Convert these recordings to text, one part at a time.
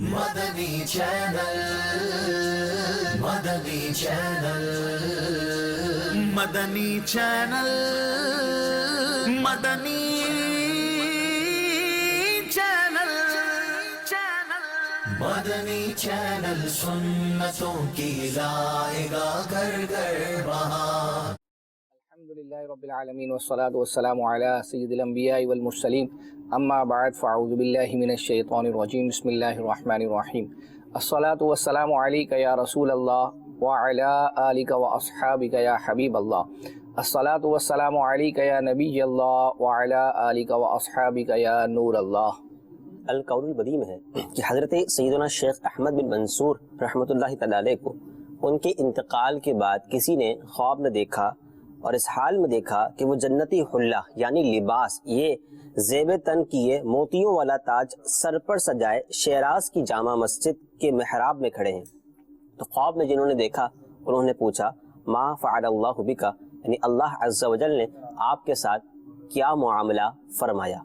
مدنی channel, مدنی channel, مدنی channel, مدنی channel, مدنی channel سنتوں کی لائے گا گھر گھر بہار۔ الحمدللہ رب العالمین والصلاة والسلام علی سید الانبیاء والمرسلین، اما بعد فاعوذ باللہ من الشیطان الرجیم، بسم اللہ الرحمن الرحیم۔ الصلاة والسلام علیک یا رسول اللہ وعلی آلک واصحابک یا حبیب اللہ۔ الصلاة والسلام علیک یا نبی اللہ وعلی آلک واصحابک یا نور اللہ۔ القول البدیع میں ہے کہ حضرت سیدنا شیخ احمد بن منصور رحمۃ اللہ تعالی علیہ کو ان کے انتقال کے بعد کسی نے خواب میں دیکھا اور اس حال میں دیکھا کہ وہ جنتی حلہ یعنی لباس، یہ زیب تن کیے موتیوں والا تاج سر پر سجائے شیراز کی جامع مسجد کے محراب میں کھڑے ہیں۔ تو خواب میں جنہوں نے دیکھا انہوں نے پوچھا ما فعل اللہ بکا، یعنی اللہ عز و جل نے آپ کے ساتھ کیا معاملہ فرمایا؟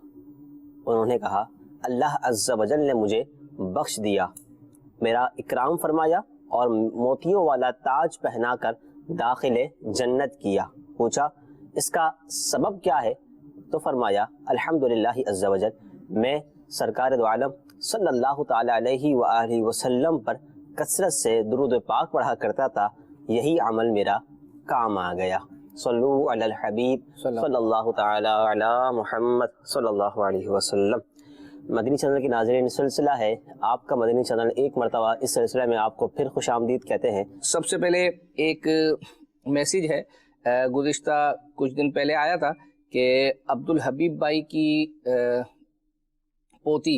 انہوں نے کہا اللہ عز و جل نے مجھے بخش دیا، میرا اکرام فرمایا اور موتیوں والا تاج پہنا کر داخل جنت کیا۔ پوچھا اس کا سبب کیا ہے؟ تو فرمایا الحمدللہ عز و جل، میں سرکار دو عالم صلی اللہ تعالی علیہ وآلہ وسلم پر کثرت سے درود پاک پڑھا کرتا تھا، یہی عمل میرا کام آ گیا۔ صلو علی الحبیب صلی اللہ تعالی علی محمد صلی اللہ علیہ وسلم۔ مدنی چینل کے ناظرین، سلسلہ ہے آپ کا مدنی چینل، ایک مرتبہ اس سلسلے میں آپ کو پھر خوش آمدید کہتے ہیں۔ سب سے پہلے ایک میسیج ہے، گزشتہ کچھ دن پہلے آیا تھا کہ عبدالحبیب بھائی کی پوتی،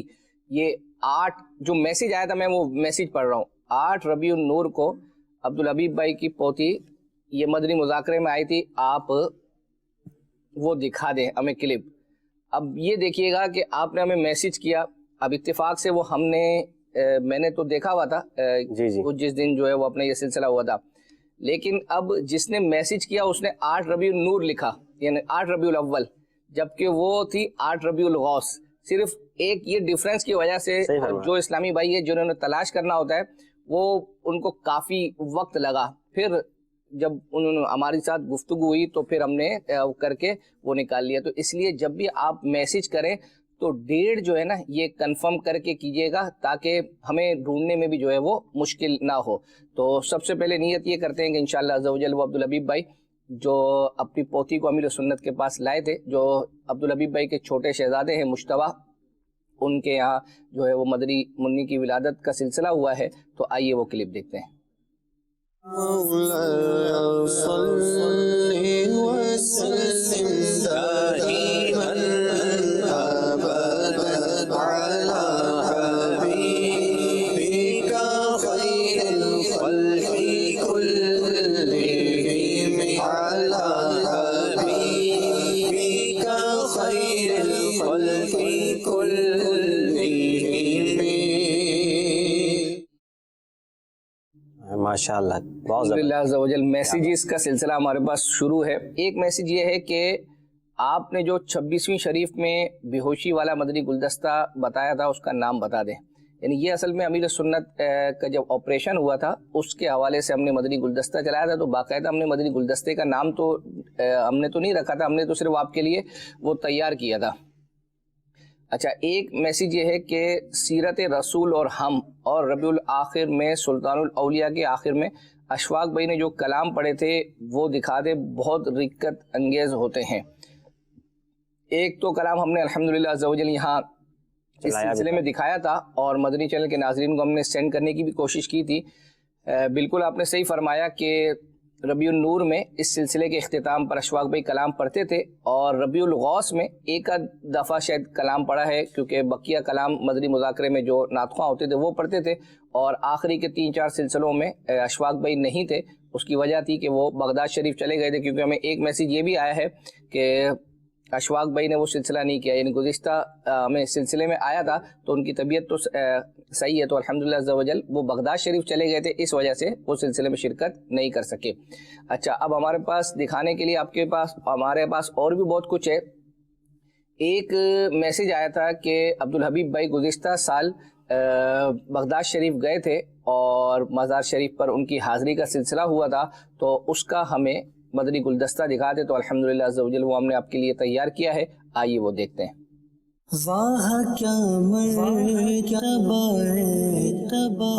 یہ 8 جو میسیج آیا تھا میں وہ میسیج پڑھ رہا ہوں، 8 ربیع النور کو عبدالحبیب بھائی کی پوتی یہ مدنی مذاکرے میں آئی تھی، آپ وہ دکھا دیں ہمیں کلپ۔ اب یہ دیکھیے گا کہ آپ نے ہمیں میسیج کیا، اب اتفاق سے وہ ہم نے میں نے تو دیکھا ہوا تھا جس دن جو ہے وہ اپنا یہ سلسلہ ہوا تھا، لیکن اب جس نے میسیج کیا اس نے 8 ربیع النور لکھا، یعنی 8 ربیع الاول، جبکہ وہ تھی 8 ربیع الغوث۔ صرف ایک یہ ڈیفرنس کی وجہ سے جو اسلامی بھائی ہے جنہوں نے تلاش کرنا ہوتا ہے وہ ان کو کافی وقت لگا، پھر جب انہوں نے ہمارے ساتھ گفتگو ہوئی تو پھر ہم نے کر کے وہ نکال لیا۔ تو اس لیے جب بھی آپ میسیج کریں تو ڈیٹ جو ہے نا یہ کنفرم کر کے کیجیے گا تاکہ ہمیں ڈھونڈنے میں بھی جو ہے وہ مشکل نہ ہو۔ تو سب سے پہلے نیت یہ کرتے ہیں کہ انشاءاللہ عز و جل وہ عبدالحبیب بھائی جو اپنی پوتی کو امیر سنت کے پاس لائے تھے، جو عبدالحبیب بھائی کے چھوٹے شہزادے ہیں مشتبہ، ان کے یہاں جو ہے وہ مدنی منی کی ولادت کا سلسلہ ہوا ہے، تو آئیے وہ کلپ دیکھتے ہیں۔ مولانا صلی وسلم دائما ابدا علی حبیبک خیر الخلق كلهم علی حبیبک خیر الخلق كلهم۔ ماشاء اللہ، الحمدللہ عز و جل میسیجز کا سلسلہ ہمارے پاس شروع ہے۔ ایک میسیج یہ ہے کہ آپ نے جو 26ویں شریف میں بے ہوشی والا مدنی گلدستہ بتایا تھا اس کا نام بتا دیں، یعنی یہ اصل میں امیر سنت کا جب آپریشن ہوا تھا اس کے حوالے سے ہم نے مدنی گلدستہ چلایا تھا، تو باقاعدہ ہم نے مدنی گلدستے کا نام تو ہم نے تو نہیں رکھا تھا، ہم نے تو صرف آپ کے لیے وہ تیار کیا تھا۔ اچھا، ایک میسیج یہ ہے کہ سیرت رسول اور ہم اور ربیع الآخر میں سلطان الاولیاء کے آخر میں اشفاق بھائی نے جو کلام پڑھے تھے وہ دکھا دے، بہت رکت انگیز ہوتے ہیں۔ ایک تو کلام ہم نے الحمدللہ عز و جل یہاں اس سلسلے میں دکھایا تھا اور مدنی چینل کے ناظرین کو ہم نے سینڈ کرنے کی بھی کوشش کی تھی۔ بالکل آپ نے صحیح فرمایا کہ ربیع النور میں اس سلسلے کے اختتام پر اشفاق بھائی کلام پڑھتے تھے، اور ربیع الغوث میں ایک دفعہ شاید کلام پڑھا ہے، کیونکہ بقیہ کلام مدنی مذاکرے میں جو ناطخواں ہوتے تھے وہ پڑھتے تھے، اور آخری کے 3-4 سلسلوں میں اشفاق بھائی نہیں تھے۔ اس کی وجہ تھی کہ وہ بغداد شریف چلے گئے تھے، کیونکہ ہمیں ایک میسیج یہ بھی آیا ہے کہ اشفاق بھائی نے وہ سلسلہ نہیں کیا، یعنی گزشتہ ہمیں سلسلے میں آیا تھا تو ان کی طبیعت تو صحیح ہے، تو الحمدللہ عز و جل وہ بغداد شریف چلے گئے تھے، اس وجہ سے وہ سلسلے میں شرکت نہیں کر سکے۔ اچھا، اب ہمارے پاس دکھانے کے لیے آپ کے پاس ہمارے پاس اور بھی بہت کچھ ہے۔ ایک میسیج آیا تھا کہ عبدالحبیب بھائی گزشتہ سال بغداد شریف گئے تھے اور مزار شریف پر ان کی حاضری کا سلسلہ ہوا تھا، تو اس کا ہمیں مدنی گلدستہ دکھاتے، تو الحمدللہ عز و جل وہ ہم نے آپ کے لیے تیار کیا ہے، آئیے وہ دیکھتے ہیں۔ واہ کیا مرتبہ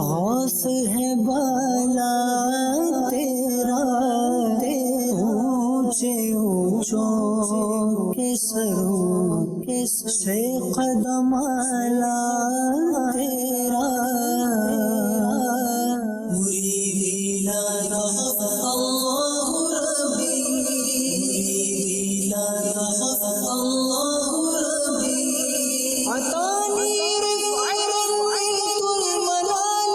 غوث ہے بالا تیرا، اونچے اونچوں کے سروں سے قدم اعلیٰ تیرا، مریدی لا تخف اللہ ربی، مریدی لا تخف اللہ ربی، عطانی رفعت المنال،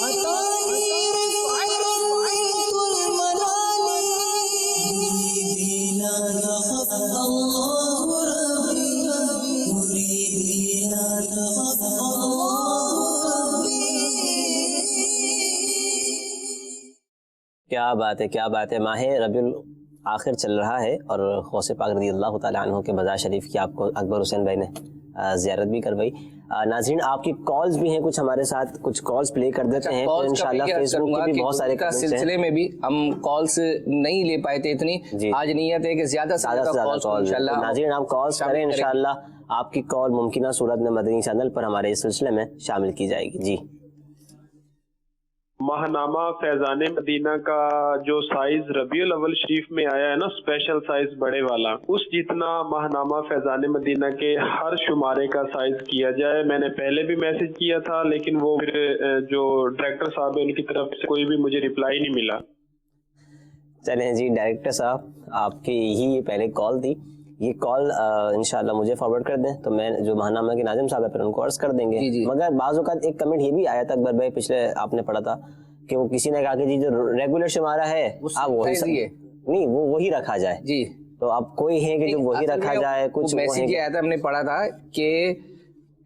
عطانی رفعت المنال، مریدی لا تخف اللہ ربی، مریدی لا تخف اللہ ربی۔ کیا بات ہے، کیا بات ہے، ماہ ربیع الاخر چل رہا ہے اور غوث پاک رضی اللہ تعالیٰ عنہ کے مزار شریف کی آپ کو اکبر حسین بھائی نے زیارت بھی کروائی۔ ناظرین آپ کی کالز بھی ہیں کچھ ہمارے ساتھ، کچھ کالز پلے کر دیتے ہیں، تو انشاءاللہ فیس بک کے بھی بہت سارے سلسلے میں بھی ہم کالز نہیں لے پائے تھے اتنی، آج نیت ہے کہ زیادہ سے زیادہ کالز انشاءاللہ ناظرین آپ کالز کریں، انشاءاللہ آپ کی کال ممکنہ صورت میں مدنی چینل پر ہمارے اس سلسلے میں شامل کی جائے گی۔ جی ماہنامہ فیضان مدینہ کا جو سائز ربیع الاول شریف میں آیا ہے نا، اسپیشل سائز بڑے والا، اس جتنا ماہنامہ فیضان مدینہ کے ہر شمارے کا سائز کیا جائے۔ میں نے پہلے بھی میسج کیا تھا، لیکن وہ پھر جو ڈائریکٹر صاحب ہے ان کی طرف سے کوئی بھی مجھے رپلائی نہیں ملا۔ چلیں جی، ڈائریکٹر صاحب آپ کی ہی پہلے کال تھی، یہ کال انشاءاللہ مجھے فارورڈ کر دیں تو میں جو ماہنامہ کے ناظم صاحب ہے پھر ان کو عرض کر دیں گے۔ مگر بعض اوقات ایک کمنٹ یہ بھی آیا تھا اکبر بھائی، پچھلے آپ نے پڑھا تھا کہ وہ کسی نے کہا کہ جی جو ریگولر شمارہ ہے آپ وہی نہیں، وہ وہی رکھا جائے۔ جی تو اب کوئی ہے کہ جو وہی رکھا جائے، کچھ میسج یہ آیا تھا ہم نے پڑھا تھا کہ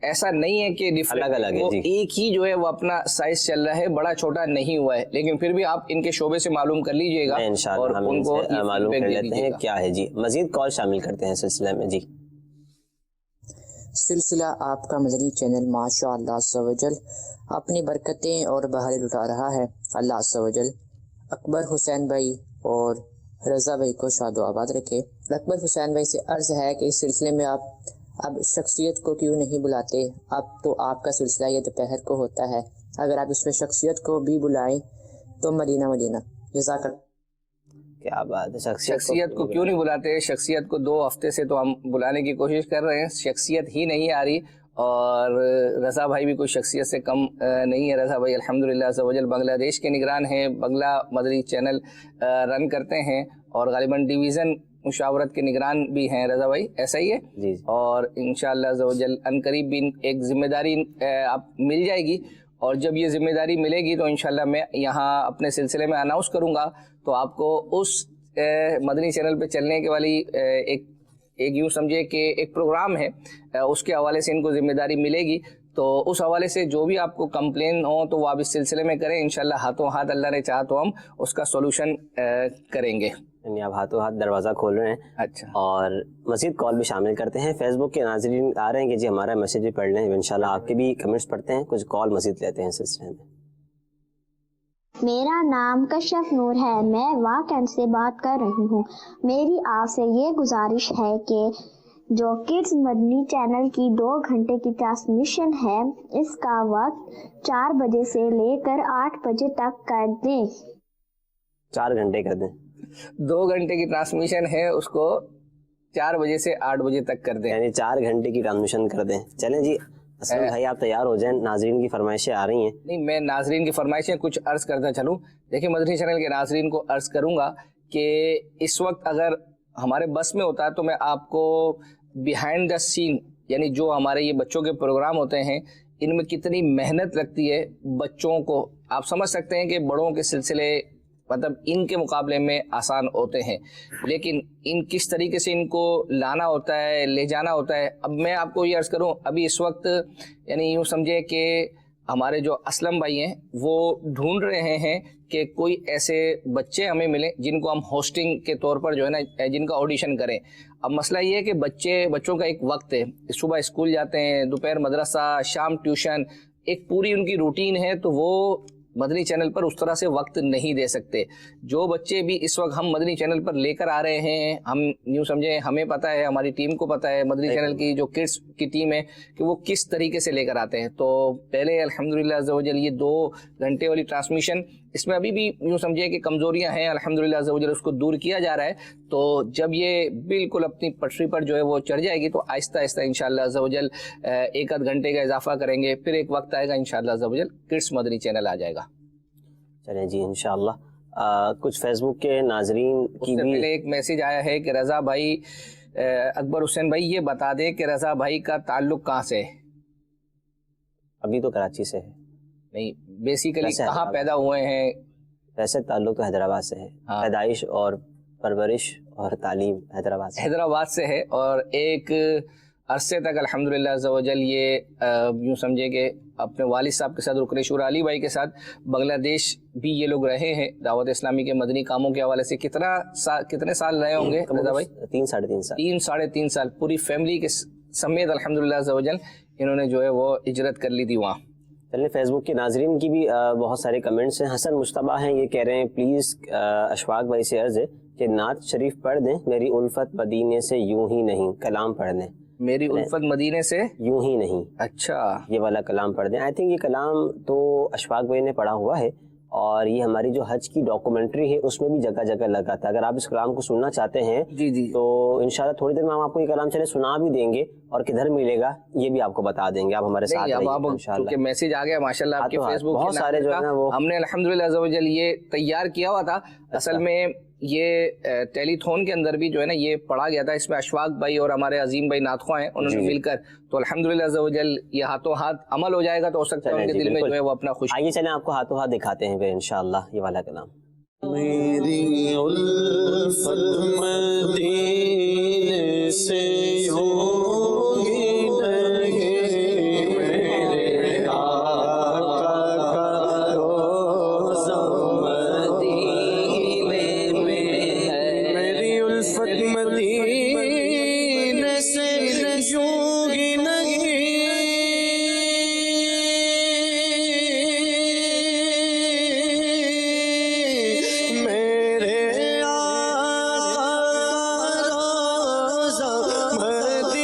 ایسا نہیں ہے کہ الگ الگ ہے، ایک ہی جو ہے وہ اپنا سائز چل رہا ہے، بڑا چھوٹا نہیں ہوا ہے، لیکن پھر بھی آپ ان کے شعبے سے معلوم کر لیجئے گا، انشاءاللہ ہم ان سے معلوم کر لیتے ہیں کیا ہے۔ جی مزید کال شامل کرتے ہیں سلسلے میں۔ جی سلسلہ آپ کا مدنی چینل ماشاء اللہ عز و جل اپنی برکتیں اور بہاریں لٹا رہا ہے۔ اللہ عز و جل اکبر حسین بھائی اور رضا بھائی کو شاد و آباد رکھے۔ اکبر حسین بھائی سے عرض ہے کہ اس سلسلے میں آپ اب شخصیت کو کیوں نہیں بلاتے؟ اب تو آپ کا سلسلہ یہ دوپہر کو ہوتا ہے، اگر آپ اس میں شخصیت کو بھی بلائیں تو مدینہ مدینہ۔ جزاک اللہ۔ کیا بات ہے، شخصیت کو کیوں نہیں بلاتے؟ شخصیت کو 2 ہفتے سے تو ہم بلانے کی کوشش کر رہے ہیں، شخصیت ہی نہیں آ رہی، اور رضا بھائی بھی کوئی شخصیت سے کم نہیں ہے۔ رضا بھائی الحمدللہ عز و جل بنگلہ دیش کے نگران ہیں، بنگلہ مدنی چینل رن کرتے ہیں، اور غالباً ڈویژن مشاورت کے نگران بھی ہیں رضا بھائی، ایسا ہی ہے جی۔ اور انشاءاللہ عز و جل ان قریب بھی ایک ذمہ داری آپ مل جائے گی، اور جب یہ ذمہ داری ملے گی تو انشاءاللہ میں یہاں اپنے سلسلے میں اناؤنس کروں گا، تو آپ کو اس مدنی چینل پہ چلنے کے والی ایک یوں سمجھے کہ ایک پروگرام ہے، اس کے حوالے سے ان کو ذمہ داری ملے گی، تو اس حوالے سے جو بھی آپ کو کمپلین ہو تو وہ آپ اس سلسلے میں کریں، انشاءاللہ ہاتھوں ہاتھ اللہ نے چاہا تو ہم اس کا سولوشن کریں گے۔ یعنی آپ ہاتھوں ہاتھ دروازہ کھول رہے ہیں۔ اچھا، اور مزید کال بھی شامل کرتے ہیں۔ فیس بک کے ناظرین آ رہے ہیں کہ جی ہمارا میسج بھی پڑھ لیں، انشاءاللہ آپ کے بھی کمنٹس پڑھتے ہیں، کچھ کال مزید لیتے ہیں سلسلے میں۔ میرا نام کشف نور ہے، میں واقعہ سے بات کر رہی ہوں۔ میری آپ سے یہ گزارش ہے کہ جو کڈز مدنی چینل کی 2 گھنٹے کی ٹرانسمیشن ہے، اس کا وقت 4 بجے سے لے کر 8 بجے تک کر دیں۔ 4 گھنٹے کر دیں، 2 گھنٹے کی ٹرانسمیشن ہے، اس کو 4 بجے سے 8 بجے تک کر دیں، یعنی 4 گھنٹے کی ٹرانسمیشن کر دیں۔ چلیں جی اسلم بھائی آپ تیار ہو جائیں، ناظرین کی فرمائشیں آ رہی ہیں۔ نہیں، میں ناظرین کی فرمائشیں کچھ عرض کرتا چلوں۔ دیکھیں مدنی چینل کے ناظرین کو عرض کروں گا کہ اس وقت اگر ہمارے بس میں ہوتا ہے تو میں آپ کو بیہائنڈ دا سین، یعنی جو ہمارے یہ بچوں کے پروگرام ہوتے ہیں، ان میں کتنی محنت لگتی ہے بچوں کو، آپ سمجھ سکتے ہیں کہ بڑوں کے سلسلے مطلب ان کے مقابلے میں آسان ہوتے ہیں، لیکن ان کس طریقے سے ان کو لانا ہوتا ہے، لے جانا ہوتا ہے۔ اب میں آپ کو یہ عرض کروں، ابھی اس وقت یعنی یوں سمجھے کہ ہمارے جو اسلم بھائی ہیں وہ ڈھونڈ رہے ہیں کہ کوئی ایسے بچے ہمیں ملیں جن کو ہم ہوسٹنگ کے طور پر جو ہے نا جن کا آڈیشن کریں. اب مسئلہ یہ ہے کہ بچوں کا ایک وقت ہے, صبح اسکول جاتے ہیں, دوپہر مدرسہ, شام ٹیوشن, ایک پوری ان کی روٹین ہے, تو وہ مدنی چینل پر اس طرح سے وقت نہیں دے سکتے. جو بچے بھی اس وقت ہم مدنی چینل پر لے کر آ رہے ہیں, ہم یوں سمجھیں ہمیں پتہ ہے, ہماری ٹیم کو پتہ ہے, مدنی چینل کی جو کڈس کی ٹیم ہے کہ وہ کس طریقے سے لے کر آتے ہیں. تو پہلے الحمدللہ عز و جل یہ 2 گھنٹے والی ٹرانسمیشن, اس میں ابھی بھی یوں سمجھے کہ کمزوریاں ہیں, الحمدللہ عز و جل اس کو دور کیا جا رہا ہے. تو جب یہ بالکل اپنی پٹری پر جو ہے وہ چڑھ جائے گی تو آہستہ آہستہ انشاءاللہ عز و جل 1 گھنٹے کا اضافہ کریں گے. پھر ایک وقت آئے گا انشاءاللہ عز و جل کڈس مدنی چینل آ جائے گا. چلیں جی انشاءاللہ. کچھ فیس بک کے ناظرین کی بھی پہلے ایک میسیج آیا ہے کہ رضا بھائی, اکبر حسین بھائی یہ بتا دیں کہ رضا بھائی کا تعلق کہاں سے ہے؟ ابھی تو کراچی سے ہے. نہیں, بیسیکلی کہاں پیدا ہوئے ہیں؟ ویسے تعلق تو حیدرآباد سے ہے. پیدائش اور پرورش اور تعلیم حیدرآباد سے ہے, اور ایک عرصے تک الحمدللہ عز و جل یہ یوں سمجھے کہ اپنے والد صاحب کے ساتھ رکن شورا علی بھائی کے ساتھ بنگلہ دیش بھی یہ لوگ رہے ہیں دعوت اسلامی کے مدنی کاموں کے حوالے سے. کتنے سال رہے ہوں گے رضا بھائی؟ 3 ساڑھے 3 سال. 3 سال پوری فیملی کے سمیت الحمدللہ عز و جل انہوں نے جو ہے وہ ہجرت کر لی تھی وہاں. چلیں فیس بک کے ناظرین کی بھی بہت سارے کمنٹس ہیں. حسن مشتبہ ہیں, یہ کہہ رہے ہیں پلیز اشفاق بھائی سے عرض ہے کہ نعت شریف پڑھ دیں, میری الفت مدینے سے یوں ہی نہیں, کلام پڑھ دیں. میری الفت مدینے سے یوں ہی نہیں, اچھا یہ والا کلام پڑھ دیں. آئی تھنک یہ کلام تو اشفاق بھائی نے پڑھا ہوا ہے, اور یہ ہماری جو حج کی ڈاکومنٹری ہے اس میں بھی جگہ جگہ لگا تھا. اگر آپ اس کلام کو سننا چاہتے ہیں جی تو انشاءاللہ تھوڑی دیر میں ہم آپ کو یہ کلام چلے سنا بھی دیں گے, اور کدھر ملے گا یہ بھی آپ کو بتا دیں گے. آپ ہمارے ساتھ کیونکہ میسج آ گیا ماشاءاللہ آپ کے فیس بک بہت سارے جو ہے نا وہ ہم نے الحمدللہ عز و جل یہ تیار کیا ہوا تھا. اصل میں یہ ٹیلی تھون کے اندر بھی جو ہے نا یہ پڑھا گیا تھا, اس میں اشفاق بھائی اور ہمارے عظیم بھائی نعت خواہ ہیں انہوں نے مل کر, تو الحمدللہ عز و جل یہ ہاتھوں ہاتھ عمل ہو جائے گا, تو ہو سکتا ہے ان کے دل میں جو ہے وہ اپنا خوش. آئیے چلیں آپ کو ہاتھوں ہاتھ دکھاتے ہیں پھر انشاءاللہ یہ والا کلام. میری الفت مدینے سے یوں ہی نہیں, میرے آقا کا روضہ مدینے میں ہے. میری الفت مدینے سے یوں ہی نہیں, میرے آقا کا روضہ مدینے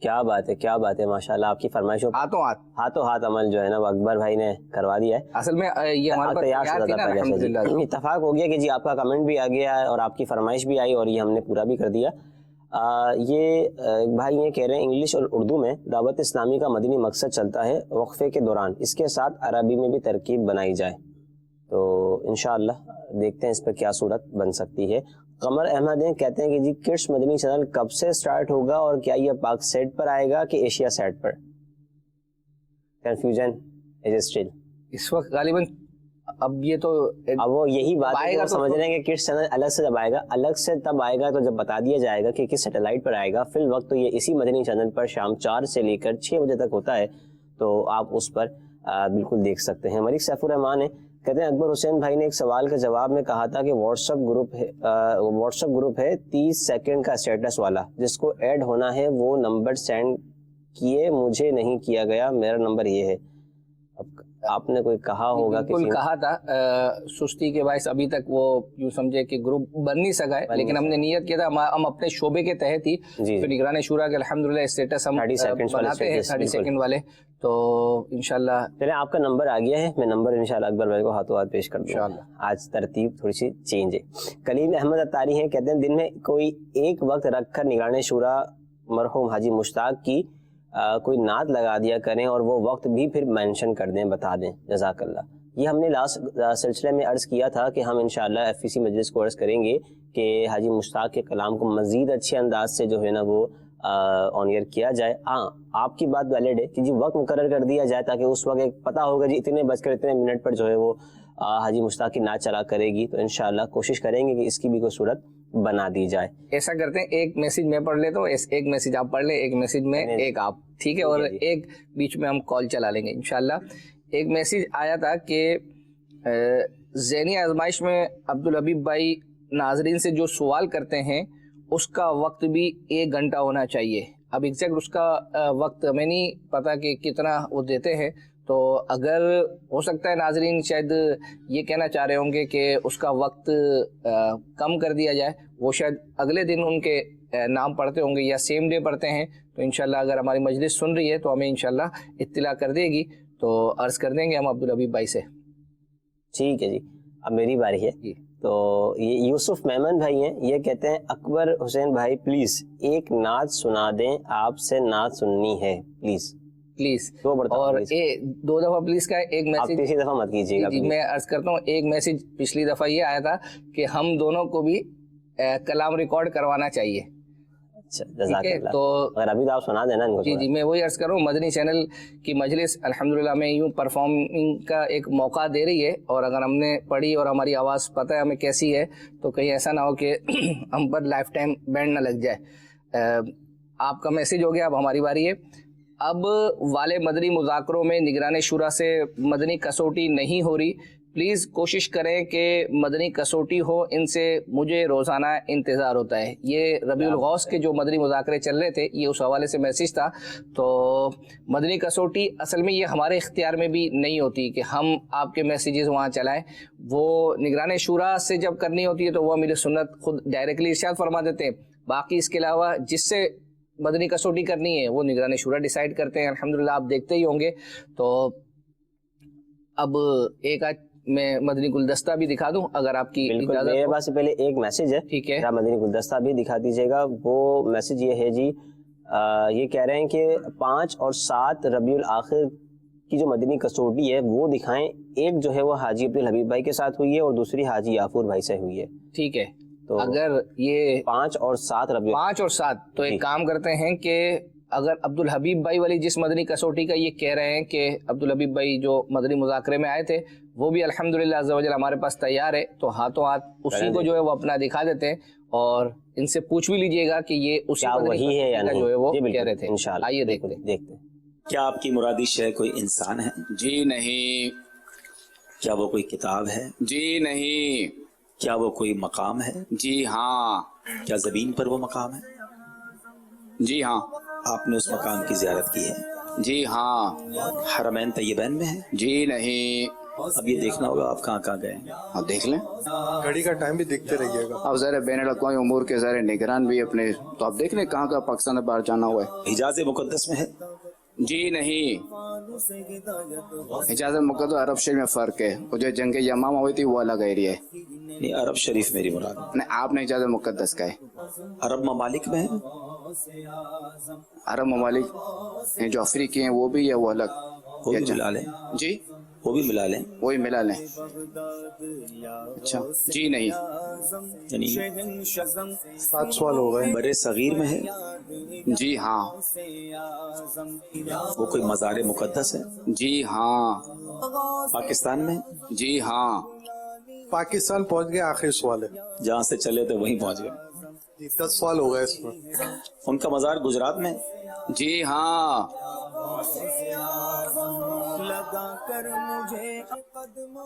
کیا بات ہے، کیا بات ہے، ماشاءاللہ آپ کی فرمائشوں ہاتھوں ہاتھ عمل جو ہے نا وہ اکبر بھائی نے کروا دیا ہے. اصل میں یہ ہمارے پاس تیار تھی نا الحمدللہ. اتفاق ہو گیا کہ جی آپ کا کمنٹ بھی آ گیا ہے اور آپ کی فرمائش بھی آئی اور یہ ہم نے پورا بھی کر دیا. یہ بھائی یہ کہہ رہے ہیں انگلش اور اردو میں دعوت اسلامی کا مدنی مقصد چلتا ہے وقفے کے دوران، اس کے ساتھ عربی میں بھی ترکیب بنائی جائے تو انشاءاللہ دیکھتے ہیں اس پہ کیا صورت بن سکتی ہے. قمر احمد ہیں، کہتے ہیں کہ جی کڈس مدنی چینل کب سے سٹارٹ ہوگا اور کیا یہ پاک سیٹ پر آئے گا کہ ایشیا سیٹ پر؟ کنفیوژن از اسٹل اس وقت غالباً اب یہ تو اب وہ یہی بات ہے کہ سمجھ رہے ہیں کہ کڈس چینل الگ سے جب آئے گا، الگ سے تب آئے گا تو جب بتا دیا جائے گا کہ کس سیٹلائٹ پر آئے گا. فی الوقت تو یہ اسی مدنی چینل پر شام 4 سے لے کر 6 بجے تک ہوتا ہے تو آپ اس پر بالکل دیکھ سکتے ہیں. ملک سیف الرحمان ہے، کہتے ہیں اکبر حسین بھائی نے ایک سوال کے جواب میں کہا تھا کہ واٹس ایپ گروپ ہے 30 سیکنڈ کا اسٹیٹس والا، جس کو ایڈ ہونا ہے وہ نمبر سینڈ کیے، مجھے نہیں کیا گیا، میرا نمبر یہ ہے. اب آپ نے کوئی کہا ہوگا بالکل کہا تھا، سستی کے باعث ابھی تک وہ یوں سمجھے کہ گروپ بن نہیں سکا ہے، لیکن ہم نے نیت کیا تھا ہم اپنے شعبے کے تحت ہی تو نگران شورا کے الحمدللہ اسٹیٹس ہم بناتے ہیں 30 سیکنڈ والے. تو انشاءاللہ چلیں آپ کا نمبر آ گیا ہے، میں نمبر انشاءاللہ اکبر بھائی کو ہاتھوں ہاتھ پیش کر دوں گا. آج ترتیب تھوڑی سی چینج ہے. کلیم احمد اتاری ہیں، کہتے ہیں دن میں کوئی ایک وقت رکھ کر نگران شورا مرحوم حاجی مشتاق کی کوئی نعت لگا دیا کریں اور وہ وقت بھی پھر مینشن کر دیں، بتا دیں، جزاک اللہ. یہ ہم نے لاسٹ سلسلے میں عرض کیا تھا کہ ہم انشاءاللہ FEC مجلس کو عرض کریں گے کہ حاجی مشتاق کے کلام کو مزید اچھے انداز سے جو ہے نا وہ آن ایئر کیا جائے. ہاں آپ کی بات ویلڈ ہے کہ جی وقت مقرر کر دیا جائے تاکہ اس وقت ایک پتہ ہوگا جی اتنے بج کر اتنے منٹ پر جو ہے وہ حاجی مشتاق کی نعت چلا کرے گی. تو انشاءاللہ کوشش کریں گے کہ اس کی بھی کوئی صورت بنا دی جائے. ایسا کرتے ہیں ایک میسج میں پڑھ لیتا ہوں، ایک میسج آپ پڑھ لیں، ایک میسج میں ایک آپ، ٹھیک ہے، اور ایک بیچ میں ہم کال چلا لیں گے انشاءاللہ. ایک میسج آیا تھا کہ ذہنی آزمائش میں عبدالحبیب بھائی ناظرین سے جو سوال کرتے ہیں اس کا وقت بھی 1 گھنٹہ ہونا چاہیے. اب ایگزیکٹ اس کا وقت ہمیں نہیں پتا کہ کتنا وہ دیتے ہیں، تو اگر ہو سکتا ہے ناظرین شاید یہ کہنا چاہ رہے ہوں گے کہ اس کا وقت کم کر دیا جائے، وہ شاید اگلے دن ان کے نام پڑھتے ہوں گے یا سیم ڈے پڑھتے ہیں. تو انشاءاللہ اگر ہماری مجلس سن رہی ہے تو ہمیں انشاءاللہ اطلاع کر دے گی تو عرض کر دیں گے ہم عبدالحبیب بھائی سے. ٹھیک ہے جی، اب میری باری ہے. تو یہ یوسف میمن بھائی ہیں، یہ کہتے ہیں اکبر حسین بھائی پلیز ایک نعت سنا دیں، آپ سے نعت سننی ہے پلیز. اور 2 دفعہ پلیز کا ایک میسج تیسری دفعہ مت کیجیے گا. میں عرض کرتا ہوں ایک میسج پچھلی دفعہ یہ آیا تھا کہ ہم دونوں کو بھی کلام ریکارڈ کروانا چاہیے. تو اگر ابھی تو آپ سنا دینا. جی میں وہی عرض کر رہا ہوں، مدنی چینل کی مجلس الحمدللہ میں یوں پرفارمنگ کا ایک موقع دے رہی ہے، اور اگر ہم نے پڑھی اور ہماری آواز پتہ ہے ہمیں کیسی ہے تو کہیں ایسا نہ ہو کہ ہم پر لائف ٹائم بینڈ نہ لگ جائے. آپ کا میسج ہو گیا، اب ہماری باری ہے. اب والے مدنی مذاکروں میں نگران شورا سے مدنی کسوٹی نہیں ہو رہی، پلیز کوشش کریں کہ مدنی کسوٹی ہو، ان سے مجھے روزانہ انتظار ہوتا ہے. یہ ربیع الغوث کے جو مدنی مذاکرے چل رہے تھے یہ اس حوالے سے میسج تھا. تو مدنی کسوٹی اصل میں یہ ہمارے اختیار میں بھی نہیں ہوتی کہ ہم آپ کے میسیجز وہاں چلائیں، وہ نگران شورا سے جب کرنی ہوتی ہے تو وہ امیر سنت خود ڈائریکٹلی ارشاد فرما دیتے ہیں. باقی اس کے علاوہ جس سے مدنی کسوٹی کرنی ہے وہ نگران شورا ڈیسائیڈ کرتے ہیں. الحمدللہ آپ دیکھتے ہی ہوں گے. تو اب ایک آج میں مدنی گلدستہ بھی دکھا دوں اگر آپ کی اجازت. میرے پاس سے پہلے ایک میسج ہے، ٹھیک ہے، مدنی گلدستہ بھی دکھا دیجیے گا. وہ میسج یہ ہے جی، یہ کہہ رہے ہیں کہ 5 اور 7 ربیع الاخر کی جو مدنی کسوٹی ہے وہ دکھائیں. ایک جو ہے وہ حاجی عبدالحبیب بھائی کے ساتھ ہوئی ہے اور دوسری حاجی یافور بھائی سے ہوئی ہے. ٹھیک ہے، تو اگر یہ 5 اور 7 ربیع 5 اور 7 تو ایک کام کرتے ہیں کہ اگر عبدالحبیب بھائی والی جس مدنی کسوٹی کا یہ کہہ رہے ہیں کہ عبدالحبیب بھائی جو مدنی مذاکرے میں آئے تھے وہ بھی الحمدللہ عز و جل ہمارے پاس تیار ہے، تو ہاتھوں ہاتھ اسی کو جو ہے وہ اپنا دکھا دیتے ہیں اور ان سے پوچھ بھی لیجئے گا کہ یہ اسی وہی ہے یا نہیں جو ہے وہ کہہ رہے تھے. انشاءاللہ آئیے دیکھتے ہیں. کیا آپ کی مرادی شے کوئی انسان ہے؟ جی نہیں. کیا وہ کوئی کتاب ہے؟ جی نہیں. کیا وہ کوئی مقام ہے؟ جی ہاں. کیا زمین پر وہ مقام ہے؟ جی ہاں. آپ نے اس مقام کی زیارت کی ہے؟ جی ہاں. حرمین طیبین میں ہے؟ جی نہیں. اب یہ دیکھنا ہوگا آپ کہاں کہاں گئے ہیں. آپ دیکھ لیں. گھڑی کا ٹائم بھی دیکھتے رہیے گا. اب ذرا بین الاقوامی امور کے ذرا نگران بھی اپنے، تو آپ دیکھ لیں کہاں کہاں پاکستان باہر جانا ہوا ہے. حجاز مقدس میں ہے؟ جی نہیں، حجاز مقدس عرب شریف میں فرق ہے. وہ جو جنگ یمامہ ہوئی تھی وہ الگ ایریا ہے. نہیں، عرب شریف میری مراد. نہیں، آپ نے حجاز مقدس کا ہے. عرب ممالک میں ہے؟ عرب ممالک ہیں جو افریقی ہیں وہ بھی ہے، وہ الگ. وہ بھی ملا لیں. جی وہ بھی ملا لیں. وہی ملا لیں. اچھا جی نہیں. یعنی 7 سوال ہو گئے. بر صغیر میں ہے؟ جی ہاں. وہ کوئی مزار مقدس ہے؟ جی ہاں. پاکستان میں؟ جی ہاں. پاکستان پہنچ گئے. آخری سوال ہے. جہاں سے چلے تو وہیں پہنچ گئے. 10 سوال ہو گئے اس میں. ان کا مزار گجرات میں؟ جی ہاں.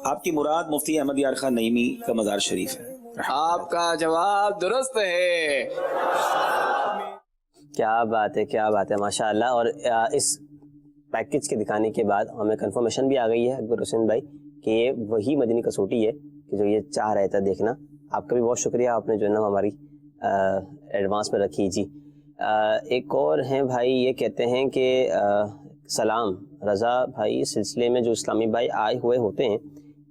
آپ کی مراد مفتی احمد یار خان نعیمی کا مزار شریف ہے. آپ کا جواب درست ہے. کیا بات ہے، کیا بات ہے، ماشاء اللہ. اور اس پیکج کے دکھانے کے بعد ہمیں کنفرمیشن بھی آ گئی ہے اکبر حسین بھائی کہ یہ وہی مدنی کسوٹی ہے کہ جو یہ چاہ رہے تھے دیکھنا. آپ کا بھی بہت شکریہ، آپ نے جو ہے نا ہماری ایڈوانس میں رکھی. جی ایک اور ہیں بھائی، یہ کہتے ہیں کہ سلام رضا بھائی، سلسلے میں جو اسلامی بھائی آئے ہوئے ہوتے ہیں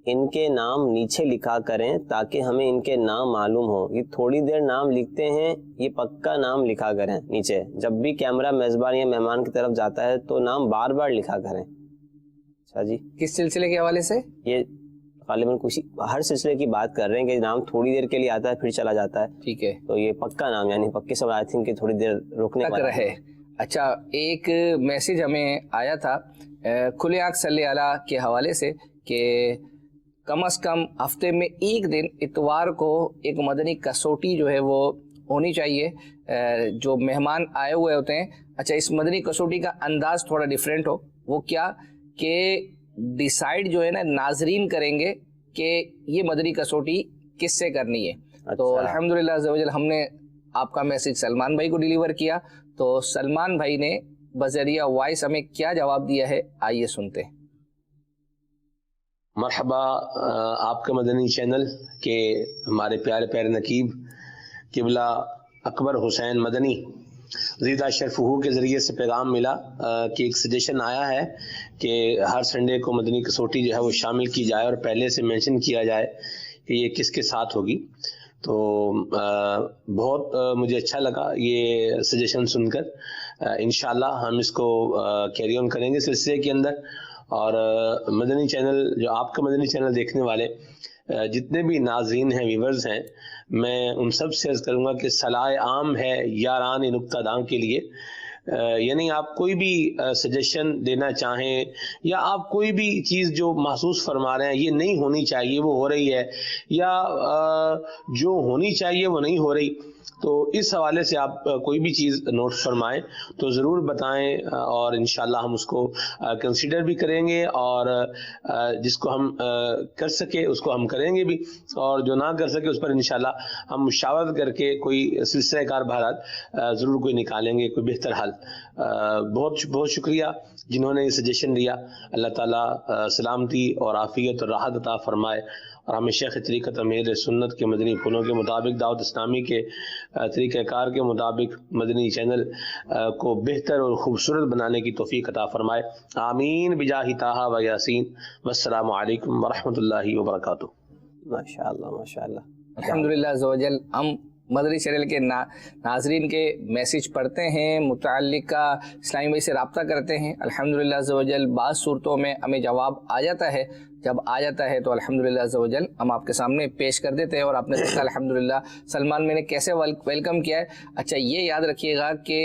ان کے نام نیچے لکھا کریں تاکہ ہمیں ان کے نام معلوم ہو. یہ تھوڑی دیر نام لکھتے ہیں، یہ پکا نام لکھا کریں نیچے. جب بھی کیمرہ میزبان یا مہمان کی طرف جاتا ہے تو نام بار بار لکھا کریں. اچھا جی، کس سلسلے کے حوالے سے؟ یہ غالباً کسی ہر سلسلے کی بات کر رہے ہیں کہ نام تھوڑی دیر کے لیے آتا ہے پھر چلا جاتا ہے. ٹھیک ہے، تو یہ پکا نام، یعنی پکے سب آئی تھنک کہ تھوڑی دیر رکنے تک رہے. اچھا، ایک میسیج ہمیں آیا تھا کھلے آنکھ صلی اللہ کے حوالے سے کہ کم از کم ہفتے میں ایک دن اتوار کو ایک مدنی کسوٹی جو ہے وہ ہونی چاہیے جو مہمان آئے ہوئے ہوتے ہیں. اچھا، اس مدنی کسوٹی کا انداز تھوڑا ڈیفرنٹ ہو. وہ کیا کہ ڈیسائیڈ جو ہے نا ناظرین کریں گے کہ یہ مدنی کسوٹی کس سے کرنی ہے. تو الحمدللہ عز و جل ہم نے آپ کا میسج سلمان بھائی کو ڈیلیور کیا. تو سلمان بھائی نے بذریعہ وائس ہمیں کیا جواب دیا ہے، آئیے سنتے ہیں. مرحبا آپ کے مدنی چینل کے ہمارے پیارے پیارے نقیب قبلہ اکبر حسین مدنی زیدہ شرفہو کے ذریعے سے پیغام ملا کہ ایک سجیشن آیا ہے کہ ہر سنڈے کو مدنی کسوٹی جو ہے وہ شامل کی جائے اور پہلے سے مینشن کیا جائے کہ یہ کس کے ساتھ ہوگی. تو بہت مجھے اچھا لگا یہ سجیشن سن کر. انشاءاللہ ہم اس کو کیری آن کریں گے سلسلے کے اندر. اور مدنی چینل، جو آپ کا مدنی چینل دیکھنے والے جتنے بھی ناظرین ہیں، ویورز ہیں، میں ان سب سے عرض کروں گا کہ صلاح عام ہے یاران نکتہ داں کے لیے. یعنی آپ کوئی بھی سجیشن دینا چاہیں یا آپ کوئی بھی چیز جو محسوس فرما رہے ہیں یہ نہیں ہونی چاہیے وہ ہو رہی ہے، یا جو ہونی چاہیے وہ نہیں ہو رہی، تو اس حوالے سے آپ کوئی بھی چیز نوٹ فرمائیں تو ضرور بتائیں اور انشاءاللہ ہم اس کو کنسیڈر بھی کریں گے اور جس کو ہم کر سکے اس کو ہم کریں گے بھی، اور جو نہ کر سکے اس پر انشاءاللہ ہم مشاورت کر کے کوئی سلسلہ کار بہرحال ضرور کوئی نکالیں گے، کوئی بہتر حل. بہت بہت شکریہ جنہوں نے یہ سجیشن دیا. اللہ تعالیٰ سلامتی اور عافیت اور راحت عطا فرمائے اور ہمیں شیخ طریقت امیر سنت کے مدنی پھولوں کے مطابق، دعوت اسلامی کے طریقہ کار کے مطابق مدنی چینل کو بہتر اور خوبصورت بنانے کی توفیق عطا فرمائے. آمین بجاہ طٰہٰ و یاسین. والسلام علیکم ورحمۃ اللہ وبرکاتہ. ماشاءاللہ ماشاءاللہ. الحمدللہ عز و جل ہم مدنی چینل کے ناظرین کے میسیج پڑھتے ہیں، متعلقہ اسلامی بھائی سے رابطہ کرتے ہیں. الحمدللہ عز و جل بعض صورتوں میں ہمیں جواب آ جاتا ہے. جب آ جاتا ہے تو الحمدللہ عز و جل ہم آپ کے سامنے پیش کر دیتے ہیں. اور آپ نے دیکھا الحمدللہ سلمان میں نے کیسے ویلکم کیا ہے. اچھا، یہ یاد رکھیے گا کہ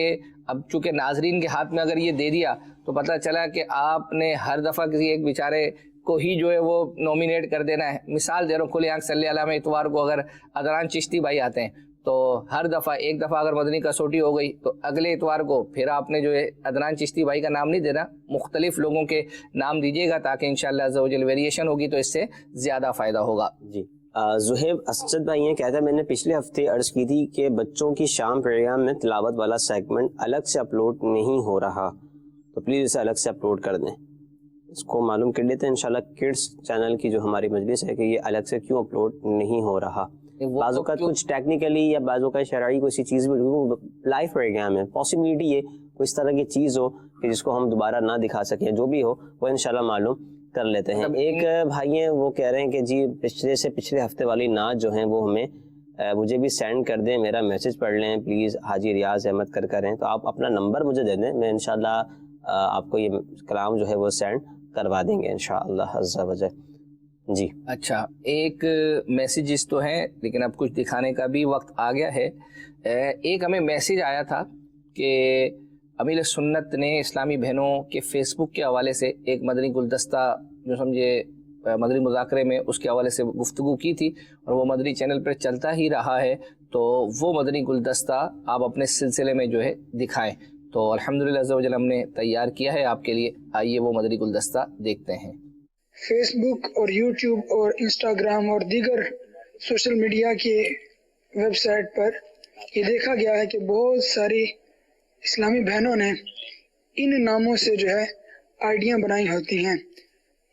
اب چونکہ ناظرین کے ہاتھ میں اگر یہ دے دیا تو پتہ چلا کہ آپ نے ہر دفعہ کسی ایک بیچارے کو ہی جو ہے وہ نومینیٹ کر دینا ہے. مثال دے رہا ہوں، کھلے آنکھ صلی اللہ میں اتوار کو اگر ادران چشتی بھائی آتے ہیں تو ہر دفعہ ایک دفعہ اگر مدنی کسوٹی ہو گئی تو اگلے اتوار کو پھر آپ نے جو ہے ادنان چشتی بھائی کا نام نہیں دینا، مختلف لوگوں کے نام دیجیے گا تاکہ انشاءاللہ عز و جل ویریشن ہوگی تو اس سے زیادہ فائدہ ہوگا. جی زہیب اسجد بھائی یہ کہتا ہے میں نے پچھلے ہفتے عرض کی تھی کہ بچوں کی شام پروگرام میں تلاوت والا سیگمنٹ الگ سے اپلوڈ نہیں ہو رہا، تو پلیز اسے الگ سے اپلوڈ کر دیں. اس کو معلوم کر لیتے ہیں انشاءاللہ کڈس چینل کی جو ہماری مجلس ہے کہ یہ الگ سے کیوں اپلوڈ نہیں ہو رہا. بعض اوقات کچھ ٹیکنیکلی یا بعض اوقات شرعی کوئی سی چیز بھی لائف پروگرام ہے, پاسبلٹی ہے کوئی اس طرح کی چیز ہو کہ جس کو ہم دوبارہ نہ دکھا سکیں, جو بھی ہو وہ انشاءاللہ معلوم کر لیتے ہیں. ایک بھائی ہیں وہ کہہ رہے ہیں کہ جی پچھلے ہفتے والی نعت جو ہیں وہ ہمیں مجھے بھی سینڈ کر دیں, میرا میسج پڑھ لیں پلیز, حاجی ریاض احمد کریں. تو آپ اپنا نمبر مجھے دے دیں, میں انشاءاللہ آپ کو یہ کلام جو ہے وہ سینڈ کروا دیں گے انشاءاللہ عز و جل. جی اچھا, ایک میسیجز تو ہیں لیکن اب کچھ دکھانے کا بھی وقت آ گیا ہے. ایک ہمیں میسیج آیا تھا کہ امیر سنت نے اسلامی بہنوں کے فیس بک کے حوالے سے ایک مدنی گلدستہ جو سمجھے مدنی مذاکرے میں اس کے حوالے سے گفتگو کی تھی اور وہ مدنی چینل پر چلتا ہی رہا ہے, تو وہ مدنی گلدستہ آپ اپنے سلسلے میں جو ہے دکھائیں. تو الحمدللہ عز و جل ہم نے تیار کیا ہے آپ کے لیے, آئیے وہ مدنی گلدستہ دیکھتے ہیں. فیس بک اور یوٹیوب اور انسٹاگرام اور دیگر سوشل میڈیا کے ویب سائٹ پر یہ دیکھا گیا ہے کہ بہت ساری اسلامی بہنوں نے ان ناموں سے جو ہے آئیڈیاں بنائی ہوتی ہیں,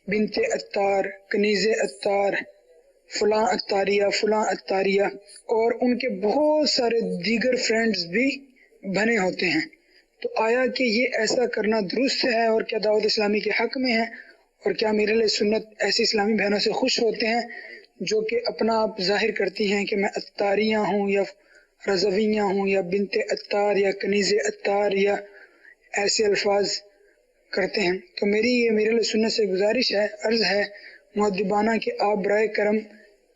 بنت عطار, کنیز عطار, فلاں عطاریہ, فلاں عطاریہ, اور ان کے بہت سارے دیگر فرینڈز بھی بنے ہوتے ہیں. تو آیا کہ یہ ایسا کرنا درست ہے اور کیا دعوت اسلامی کے حق میں ہے, اور کیا امیر علیہ سنت ایسی اسلامی بہنوں سے خوش ہوتے ہیں جو کہ اپنا آپ ظاہر کرتی ہیں کہ میں عطاریہ ہوں یا رضویہ ہوں یا بنت عطار یا کنیز عطار یا ایسے الفاظ کرتے ہیں. تو میری یہ امیر علیہ سنت سے گزارش ہے, عرض ہے مؤدبانہ کہ آپ برائے کرم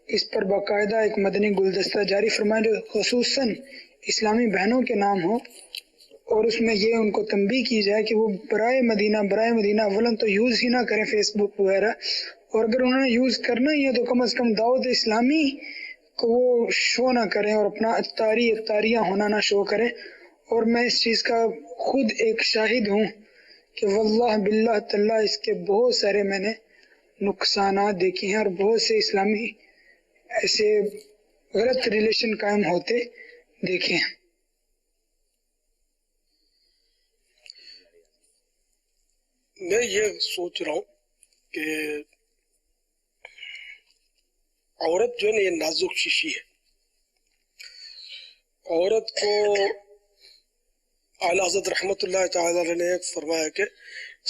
اس پر باقاعدہ ایک مدنی گلدستہ جاری فرمائیں جو خصوصاً اسلامی بہنوں کے نام ہو, اور اس میں یہ ان کو تنبیہ کی جائے کہ وہ برائے مدینہ اولن تو یوز ہی نہ کریں فیس بک وغیرہ, اور اگر انہوں نے یوز کرنا ہی ہے تو کم از کم دعوت اسلامی کو وہ شو نہ کریں اور اپنا عطاریہ ہونا نہ شو کریں. اور میں اس چیز کا خود ایک شاہد ہوں کہ واللہ باللہ تاللہ اس کے بہت سارے میں نے نقصانات دیکھے ہیں اور بہت سے اسلامی ایسے غلط ریلیشن قائم ہوتے دیکھے ہیں. میں یہ سوچ رہا ہوں کہ عورت جو ہے نا یہ نازک شیشی ہے. عورت کو اعلیٰ حضرت رحمت اللہ تعالی علیہ نے فرمایا کہ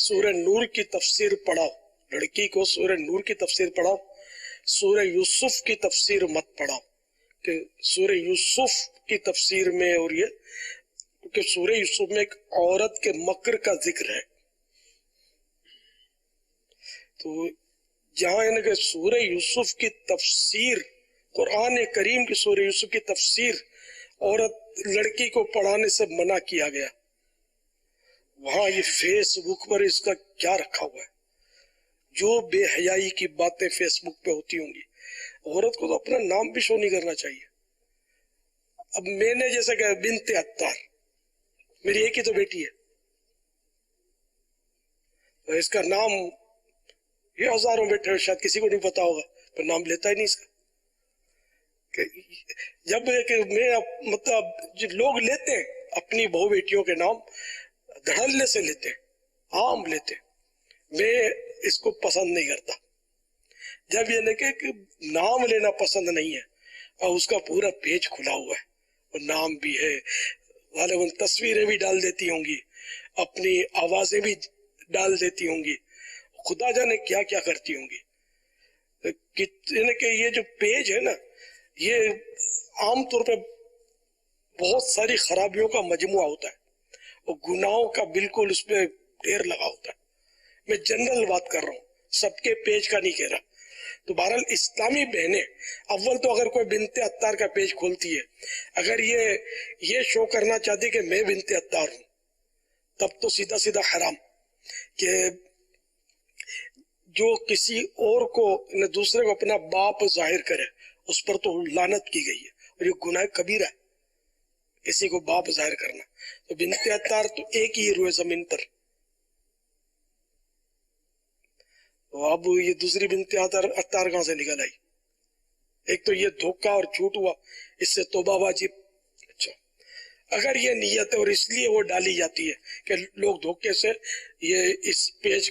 سورہ نور کی تفسیر پڑھاؤ, لڑکی کو سورہ نور کی تفسیر پڑھاؤ, سورہ یوسف کی تفسیر مت پڑھاؤ. کہ سورہ یوسف کی تفسیر میں, اور یہ کہ سورہ یوسف میں ایک عورت کے مکر کا ذکر ہے. تو جہاں یعنی کہ سورہ یوسف کی تفسیر, قرآن کریم کی سورہ یوسف کی تفسیر عورت لڑکی کو پڑھانے سے منع کیا گیا, وہاں یہ فیس بک پر اس کا کیا رکھا ہوا ہے؟ جو بے حیائی کی باتیں فیس بک پہ ہوتی ہوں گی, عورت کو تو اپنا نام بھی شو نہیں کرنا چاہیے. اب میں نے جیسا کہ بنت عطار, میری ایک ہی تو بیٹی ہے, تو اس کا نام یہ ہزاروں بیٹھے ہیں, شاید کسی کو نہیں پتا ہوگا, پر نام لیتا ہی نہیں اس کا. جب کہ میں مطلب لوگ لیتے ہیں اپنی بہو بیٹیوں کے نام دھڑلے سے لیتے ہیں, عام لیتے ہیں, میں اس کو پسند نہیں کرتا. جب یہ کہ نام لینا پسند نہیں ہے اور اس کا پورا پیج کھلا ہوا ہے اور نام بھی ہے, غالباً تصویریں بھی ڈال دیتی ہوں گی, اپنی آوازیں بھی ڈال دیتی ہوں گی, خدا جانے کیا کیا کرتی ہوں گی. کہ یہ جو پیج ہے نا, یہ عام طور پہ بہت ساری خرابیوں کا مجموعہ ہوتا ہے اور گناہوں کا بالکل اس پہ ڈھیر لگا ہوتا ہے. میں جنرل بات کر رہا ہوں, سب کے پیج کا نہیں کہہ رہا. تو بہرحال اسلامی بہنیں, اول تو اگر کوئی بنت عطار کا پیج کھولتی ہے, اگر یہ شو کرنا چاہتی کہ میں بنت عطار ہوں, تب تو سیدھا سیدھا حرام. کہ جو کسی اور کو دوسرے کو اپنا باپ ظاہر کرے, اس پر تو لعنت کی گئی ہے اور یہ گناہ کبیرہ ہے, کسی کو باپ ظاہر کرنا. تو بنت عطار تو ایک ہی روئے زمین پر, تو اب یہ دوسری بنت عطار کہاں سے نکل آئی؟ ایک تو یہ دھوکہ اور جھوٹ ہوا, اس سے توبہ واجب. اچھا, اگر یہ نیت ہے اور اس لیے وہ ڈالی جاتی ہے کہ لوگ دھوکے سے یہ اس پیج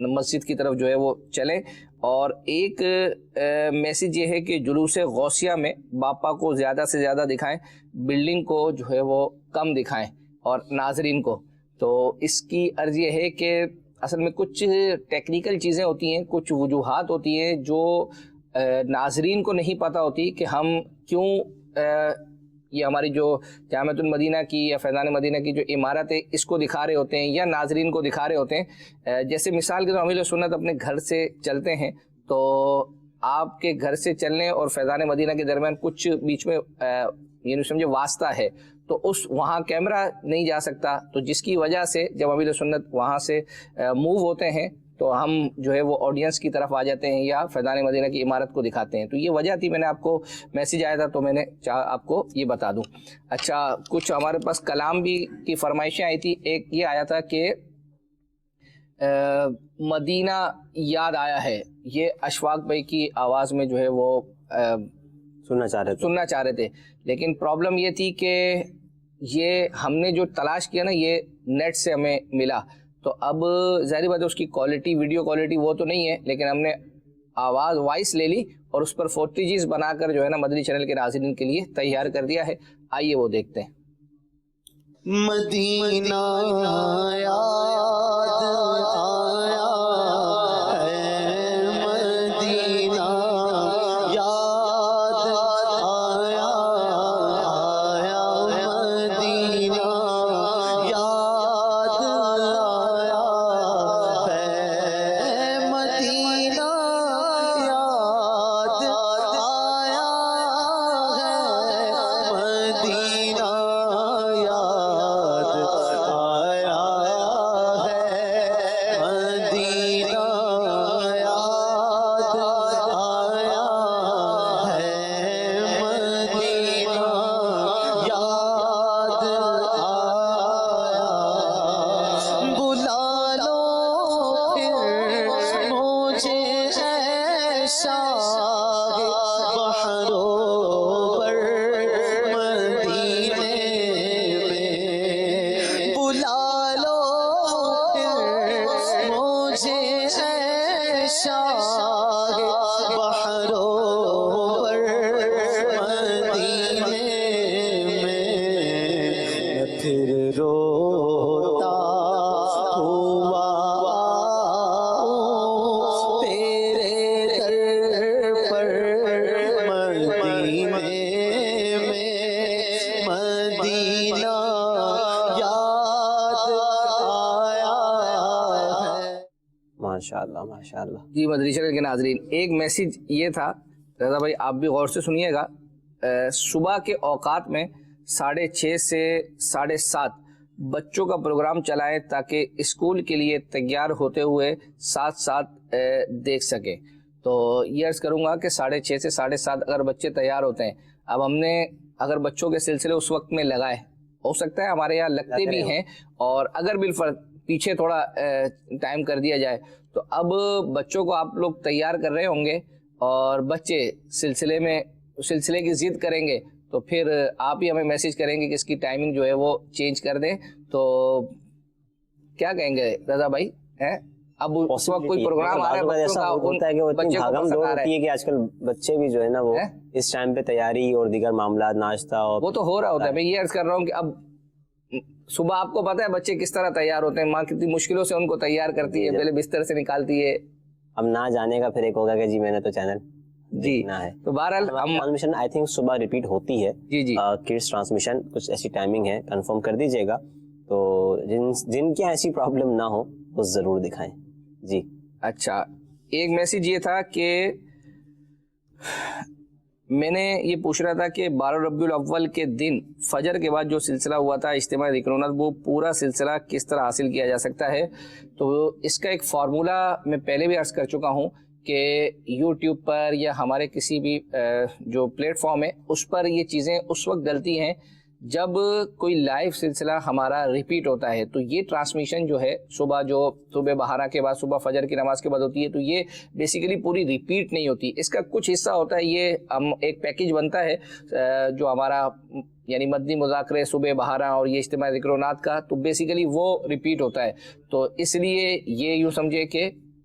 مسجد کی طرف جو ہے وہ چلیں. اور ایک میسیج یہ ہے کہ جلوس غوثیہ میں باپا کو زیادہ سے زیادہ دکھائیں, بلڈنگ کو جو ہے وہ کم دکھائیں اور ناظرین کو. تو اس کی عرض یہ ہے کہ اصل میں کچھ ٹیکنیکل چیزیں ہوتی ہیں, کچھ وجوہات ہوتی ہیں جو ناظرین کو نہیں پتہ ہوتی کہ ہم کیوں یہ ہماری جو جامعۃ المدینہ کی یا فیضان مدینہ کی جو عمارت ہے اس کو دکھا رہے ہوتے ہیں یا ناظرین کو دکھا رہے ہوتے ہیں. جیسے مثال کے طور پر اہل سنت اپنے گھر سے چلتے ہیں تو آپ کے گھر سے چلنے اور فیضان مدینہ کے درمیان کچھ بیچ میں یعنی سمجھے واسطہ ہے, تو اس وہاں کیمرہ نہیں جا سکتا, تو جس کی وجہ سے جب اہل سنت وہاں سے موو ہوتے ہیں تو ہم جو ہے وہ آڈینس کی طرف آ جاتے ہیں یا فیضان مدینہ کی عمارت کو دکھاتے ہیں. تو یہ وجہ تھی, میں نے آپ کو میسیج آیا تھا تو میں نے چاہا آپ کو یہ بتا دوں. اچھا, کچھ ہمارے پاس کلام بھی کی فرمائشیں آئی تھی. ایک یہ آیا تھا کہ مدینہ یاد آیا ہے, یہ اشفاق بھائی کی آواز میں جو ہے وہ سننا چاہ رہے تھے, لیکن پرابلم یہ تھی کہ یہ ہم نے جو تلاش کیا نا یہ نیٹ سے ہمیں ملا, تو اب ظاہری بات ہے اس کی کوالٹی, ویڈیو کوالٹی وہ تو نہیں ہے, لیکن ہم نے آواز وائس لے لی اور اس پر فوٹیجز بنا کر جو ہے نا مدنی چینل کے ناظرین کے لیے تیار کر دیا ہے. آئیے وہ دیکھتے ہیں. مدینہ یاد آیا ہے, مدینہ یاد آیا, آیا مدینہ یاد آیا ہے, مدینہ یاد آیا ہے, مدینہ ماشاءاللہ. جی مدنی چینل کے ناظرین, ایک میسیج یہ تھا, رضا بھائی آپ بھی غور سے سنیے گا. صبح کے اوقات میں 6:30 سے 7:30 بچوں کا پروگرام چلائیں تاکہ اسکول کے لیے تیار ہوتے ہوئے ساتھ ساتھ دیکھ سکیں. تو یہ عرض کروں گا کہ 6:30 سے 7:30 اگر بچے تیار ہوتے ہیں, اب ہم نے اگر بچوں کے سلسلے اس وقت میں لگائے, ہو سکتا ہے ہمارے یہاں لگتے بھی ہیں, اور اگر بالفرض پیچھے تھوڑا ٹائم کر دیا جائے تو اب بچوں کو آپ لوگ تیار کر رہے ہوں گے اور بچے سلسلے کی ضد کریں گے, تو پھر آپ ہی ہمیں میسیج کریں گے کہ اس کی ٹائمنگ جو ہے وہ چینج کر دیں. تو کیا کہیں گے رضا بھائی, اب اس وقت کوئی پروگرام آ رہا ہے کہ آج کل بچے بھی جو ہے نا وہ اس ٹائم پہ تیاری اور دیگر معاملات, ناشتہ وہ تو ہو رہا ہوتا ہے. میں یہ عرض کر رہا ہوں کہ اب صبح آپ کو پتہ ہے بچے کس طرح تیار ہوتے ہیں, ماں کتنی مشکلوں سے ان کو تیار کرتی ہے, پہلے بستر سے نکالتی ہے. اب نہ جانے کا پھر ایک ہوگا کہ جی میں نے تو چینل جی نہ ہے. تو بہرحال ٹرانسمیشن آئی تھنک صبح ریپیٹ ہوتی ہے. جی کڈس ٹرانسمیشن کچھ ایسی ٹائمنگ ہے, کنفرم کر دیجیے گا. تو جن کی ایسی پرابلم نہ ہو وہ ضرور دکھائیں. جی اچھا, ایک میسیج یہ تھا کہ میں نے یہ پوچھ رہا تھا کہ 12 ربیع الاول کے دن فجر کے بعد جو سلسلہ ہوا تھا اجتماع ذکر و نظر, وہ پورا سلسلہ کس طرح حاصل کیا جا سکتا ہے. تو اس کا ایک فارمولہ میں پہلے بھی عرض کر چکا ہوں کہ یوٹیوب پر یا ہمارے کسی بھی جو پلیٹ فارم ہے اس پر یہ چیزیں اس وقت ڈلتی ہیں جب کوئی لائیو سلسلہ ہمارا ریپیٹ ہوتا ہے. تو یہ ٹرانسمیشن جو ہے صبح بہارا کے بعد, صبح فجر کی نماز کے بعد ہوتی ہے, تو یہ بیسیکلی پوری ریپیٹ نہیں ہوتی. اس کا کچھ حصہ ہوتا ہے, یہ ہم ایک پیکیج بنتا ہے جو ہمارا یعنی مدنی مذاکرے صبح بہارا اور یہ اجتماع ذکر و نات کا, تو بیسیکلی وہ ریپیٹ ہوتا ہے. تو اس لیے یہ یوں سمجھے کہ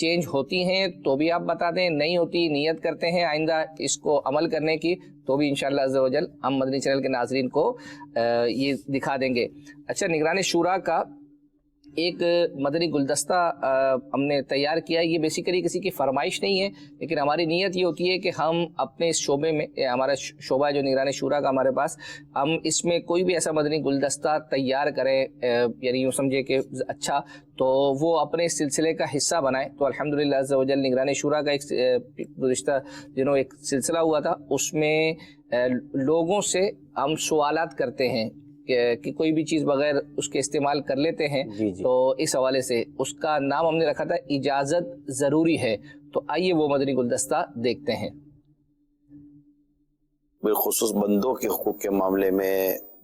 چینج ہوتی ہیں تو بھی آپ بتا دیں, نہیں ہوتی نیت کرتے ہیں آئندہ اس کو عمل کرنے کی تو بھی انشاءاللہ عز و جل ہم مدنی چینل کے ناظرین کو یہ دکھا دیں گے. اچھا, نگران شورا کا ایک مدنی گلدستہ ہم نے تیار کیا ہے. یہ بیسیکلی کسی کی فرمائش نہیں ہے, لیکن ہماری نیت یہ ہوتی ہے کہ ہم اپنے اس شعبے میں, ہمارا شعبہ ہے جو نگران شورا کا ہمارے پاس, ہم اس میں کوئی بھی ایسا مدنی گلدستہ تیار کریں, یعنی یوں سمجھے کہ اچھا, تو وہ اپنے اس سلسلے کا حصہ بنائیں. تو الحمدللہ عز و جل نگران شورا کا ایک گزشتہ دنوں ایک سلسلہ ہوا تھا, اس میں لوگوں سے ہم سوالات کرتے ہیں کہ کوئی بھی چیز بغیر اس کے استعمال کر لیتے ہیں. تو اس حوالے سے اس کا نام ہم نے رکھا تھا اجازت ضروری ہے. تو آئیے وہ مدنی گلدستہ دیکھتے ہیں. بالخصوص بندوں کے حقوق کے معاملے میں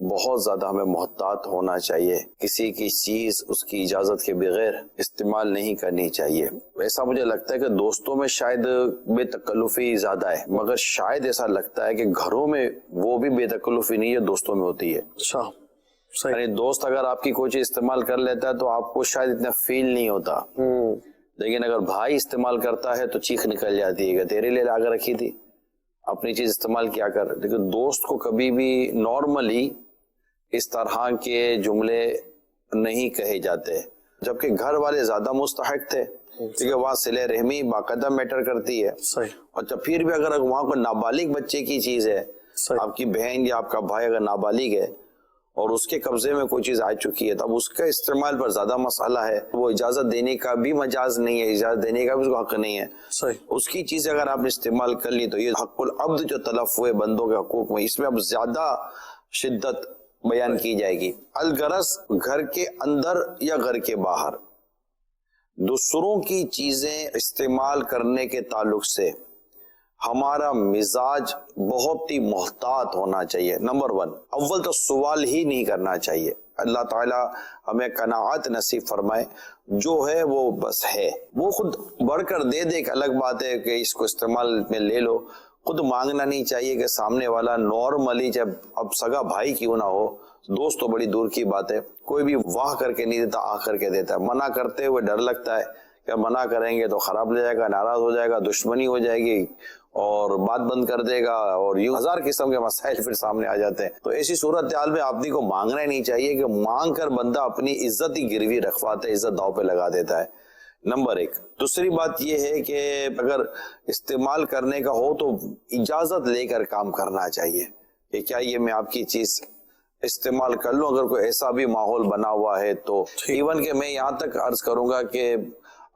بہت زیادہ ہمیں محتاط ہونا چاہیے. کسی کی چیز اس کی اجازت کے بغیر استعمال نہیں کرنی چاہیے. ایسا مجھے لگتا ہے کہ دوستوں میں شاید بے تکلفی زیادہ ہے, مگر شاید ایسا لگتا ہے کہ گھروں میں وہ بھی بے تکلفی نہیں ہے, دوستوں میں ہوتی ہے. اچھا, یعنی دوست اگر آپ کی کوئی چیز استعمال کر لیتا ہے تو آپ کو شاید اتنا فیل نہیں ہوتا, لیکن اگر بھائی استعمال کرتا ہے تو چیخ نکل جاتی ہے کہ تیرے لیے لا کر رکھی تھی, اپنی چیز استعمال کیا کر. لیکن دوست کو کبھی بھی نارملی اس طرح کے جملے نہیں کہے جاتے, جبکہ گھر والے زیادہ مستحق تھے کیونکہ وہاں صلہ رحمی باقاعدہ میٹر کرتی ہے. اور جب پھر بھی اگر وہاں کو نابالغ بچے کی چیز ہے, آپ کی بہن یا آپ کا بھائی اگر نابالغ ہے اور اس کے قبضے میں کوئی چیز آ چکی ہے, تو اب اس کا استعمال پر زیادہ مسئلہ ہے. وہ اجازت دینے کا بھی مجاز نہیں ہے, اجازت دینے کا بھی اس کو حق نہیں ہے. اس کی چیز اگر آپ نے استعمال کر لی تو یہ حق العبد جو تلف ہوئے بندوں کے حقوق میں, اس میں اب زیادہ شدت بیان کی جائے گی. الغرض گھر کے اندر یا گھر کے باہر دوسروں کی چیزیں استعمال کرنے کے تعلق سے ہمارا مزاج بہت ہی محتاط ہونا چاہیے. نمبر 1, اول تو سوال ہی نہیں کرنا چاہیے. اللہ تعالیٰ ہمیں قناعت نصیب فرمائے, جو ہے وہ بس ہے. وہ خود بڑھ کر دے دے, ایک الگ بات ہے کہ اس کو استعمال میں لے لو. خود مانگنا نہیں چاہیے کہ سامنے والا نارملی, جب اب سگا بھائی کیوں نہ ہو, دوست تو بڑی دور کی بات ہے, کوئی بھی واہ کر کے نہیں دیتا, آ کر کے دیتا ہے. منع کرتے ہوئے ڈر لگتا ہے کہ منع کریں گے تو خراب لے جائے گا, ناراض ہو جائے گا, دشمنی ہو جائے گی اور بات بند کر دے گا, اور یوں ہزار قسم کے مسائل پھر سامنے آ جاتے ہیں. تو ایسی صورتحال میں آدمی کو مانگنا ہی نہیں چاہیے کہ مانگ کر بندہ اپنی عزت ہی گروی رکھواتا ہے, عزت داؤ پہ لگا دیتا ہے. نمبر 1. دوسری بات یہ ہے کہ اگر استعمال کرنے کا ہو تو اجازت لے کر کام کرنا چاہیے کہ کیا یہ میں آپ کی چیز استعمال کر لوں. اگر کوئی ایسا بھی ماحول بنا ہوا ہے تو ایون کہ میں یہاں تک عرض کروں گا کہ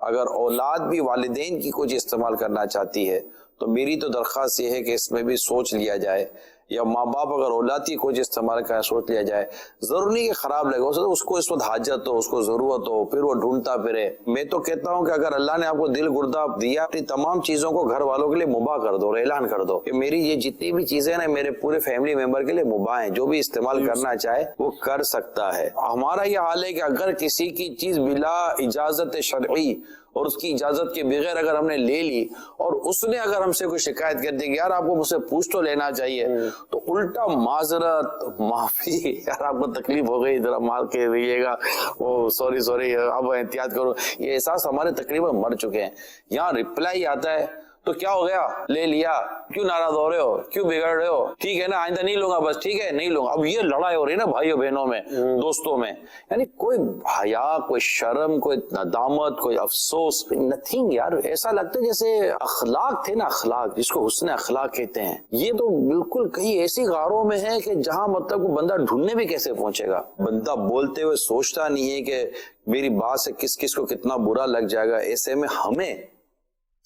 اگر اولاد بھی والدین کی کچھ استعمال کرنا چاہتی ہے تو میری تو درخواست یہ ہے کہ اس میں بھی سوچ لیا جائے, یا ماں باپ اگر اولاد کی کچھ استعمال کرنا سوچ لیا جائے. ضرور نہیں کہ خراب لگے, اس کو اس وقت حاجت ہو, اس کو ضرورت ہو, پھر وہ ڈھونڈتا پھرے. میں تو کہتا ہوں کہ اگر اللہ نے آپ کو دل گردہ دیا, اپنی تمام چیزوں کو گھر والوں کے لیے مباح کر دو, اعلان کر دو کہ میری یہ جتنی بھی چیزیں ہیں میرے پورے فیملی ممبر کے لیے مباح ہیں, جو بھی استعمال کرنا چاہے وہ کر سکتا ہے. ہمارا یہ حال ہے کہ اگر کسی کی چیز بلا اجازت شرعی اور اس کی اجازت کے بغیر اگر ہم نے لے لی, اور اس نے اگر ہم سے کوئی شکایت کر دی کہ یار آپ کو مجھ سے پوچھ تو لینا چاہیے, تو الٹا معذرت, معافی, یار آپ کو تکلیف ہو گئی, ذرا مار کے رہیے گا, وہ سوری اب احتیاط کرو. یہ احساس ہمارے تقریباً مر چکے ہیں. یہاں ریپلائی آتا ہے تو کیا ہو گیا, لے لیا, کیوں ناراض ہو رہے ہو, کیوں بگڑ رہے ہو, ٹھیک ہے نا آئندہ نہیں لوں گا, بس ٹھیک ہے نہیں لوں گا. اب یہ لڑائی ہو رہی ہے نا بھائیوں بہنوں میں, دوستوں میں, یعنی کوئی حیا, کوئی شرم, کوئی ندامت, کوئی افسوس, نتھنگ. یار ایسا لگتا ہے جیسے اخلاق تھے نا, اخلاق جس کو حسن اخلاق کہتے ہیں, یہ تو بالکل کہیں ایسی غاروں میں ہے کہ جہاں مطلب وہ بندہ ڈھونڈنے بھی کیسے پہنچے گا. بندہ بولتے ہوئے سوچتا نہیں ہے کہ میری بات سے کس کس کو کتنا برا لگ جائے گا. ایسے میں ہمیں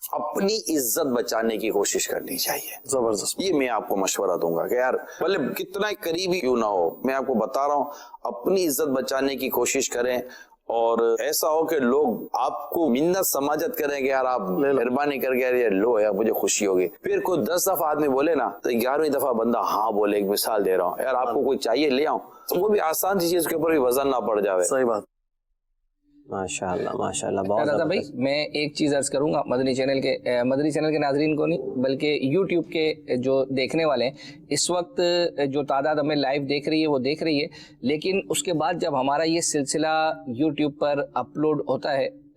اپنی عزت بچانے کی کوشش کرنی چاہیے. زبردست. یہ میں آپ کو مشورہ دوں گا کہ یار بھلے کتنا قریبی کیوں نہ ہو, میں آپ کو بتا رہا ہوں, اپنی عزت بچانے کی کوشش کریں. اور ایسا ہو کہ لوگ آپ کو منت سماجت کریں کہ یار آپ مہربانی کر کے یار لو یار مجھے خوشی ہوگی. پھر کوئی 10 دفعہ آدمی بولے نا تو 11ویں دفعہ بندہ ہاں بولے. ایک مثال دے رہا ہوں, یار آپ کو کوئی چاہیے لے آؤں, تو وہ بھی آسان سی چیز کے اوپر بھی وزن نہ پڑ جاوے. صحیح بات. ماشاءاللہ ماشاءاللہ. بہت رضا بھائی میں ایک چیز عرض کروں گا مدنی چینل کے ناظرین کو نہیں بلکہ یوٹیوب کے جو دیکھنے والے ہیں, اس وقت جو تعداد ہمیں لائیو دیکھ رہی ہے وہ دیکھ رہی ہے, لیکن اس کے بعد جب ہمارا یہ سلسلہ یوٹیوب پر اپلوڈ ہوتا ہے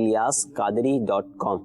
ilyasqadri.com।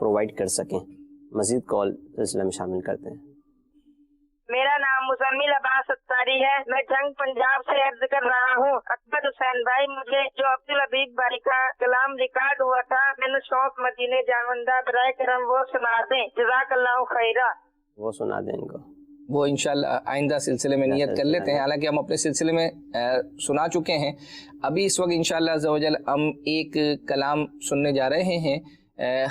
پرووائڈ کر سکیں. مزید کال سلسلے میں شامل کرتے ہیں. میرا نام مزمل عباس اتاری ہے. میں جنگ پنجاب سے عرض کر رہا ہوں. اکبر حسین بھائی, مجھے جو عبدالحبیب بھائی کا کلام ریکارڈ ہوا تھا, میں نے شوق مدینے جاوندہ, برائے کرم وہ سنا دیں. جزاک اللہ خیرہ. وہ سنا دیں ان کو. وہ انشاءاللہ آئندہ سلسلے میں نیت کر لیتے ہیں. حالانکہ ہم اپنے سلسلے میں سنا چکے ہیں. ابھی اس وقت انشاءاللہ عز و جل ہم ایک کلام سننے جا رہے ہیں.